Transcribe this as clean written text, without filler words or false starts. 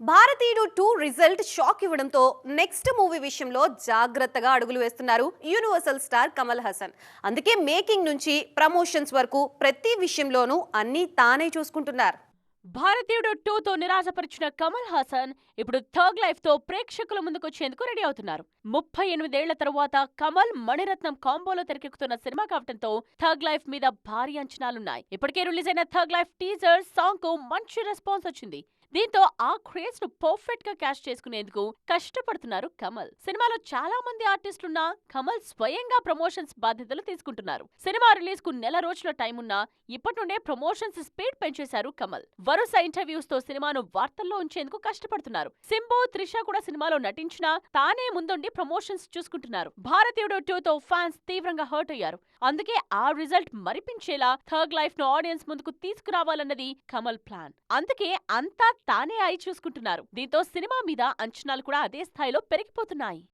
భారతీయుడు 2 result shock ఇవ్వడంతో next movie విషయంలో జాగ్రత్తగా అడుగులు వేస్తున్నారు యూనివర్సల్ స్టార్ కమల్ హాసన్. అందుకే మేకింగ్ నుంచి ప్రమోషన్స్ వరకు ప్రతి విషయంలోనూ అన్నీ తానే చూసుకుంటున్నారు. భారతీయుడు 2తో నిరాశపరిచిన కమల్ హాసన్ ఇప్పుడు థర్గ్ లైఫ్ తో ప్రేక్షకుల ముందుకొచ్చేందుకు రెడీ అవుతున్నారు. 38 ఏళ్ల తరువాత కమల్ మణిరత్నం కాంబోలో తెరకెక్కుతున్న సినిమా కావడంతో థర్గ్ లైఫ్ మీద భారీ అంచనాలున్నాయి. ఇప్పటికే రిలీజ్ అయిన థర్గ్ లైఫ్ టీజర్ సాంగ్ కు మంచి రెస్పాన్స్ వచ్చింది. దీంతో ఆ క్రేజ్ ను పర్ఫెక్ట్ గా క్యాష్ చేసుకునేందుకు కష్టపడుతున్నారు కమల్. సినిమాలో చాలా మంది ఆర్టిస్టులున్నా కమల్ స్వయంగా ప్రమోషన్స్ బాధ్యతలు తీసుకుంటున్నారు. సినిమా రిలీజ్ కు నెల రోజుల టైం ఉన్నా ఇప్పటి నుండే ప్రమోషన్స్ స్పీడ్ పెంచేశారు కమల్. వరుస ఇంటర్వ్యూస్ తో సినిమాను వార్తల్లో ఉంచేందుకు కష్టపడుతున్నారు. సింబు, త్రిష కూడా సినిమాలో నటించినా తానే ముందుండి ప్రమోషన్స్ చూసుకుంటున్నారు. భారతీయుడు 2తో ఫ్యాన్స్ తీవ్రంగా హర్ట్ అయ్యారు. అందుకే ఆ రిజల్ట్ మరిపించేలా థర్గ్ లైఫ్ ను ఆడియన్స్ ముందుకు తీసుకురావాలన్నది కమల్ ప్లాన్. అందుకే అంతా తానే అయి చూసుకుంటున్నారు. దీంతో సినిమా మీద అంచనాలు కూడా అదే స్థాయిలో పెరిగిపోతున్నాయి.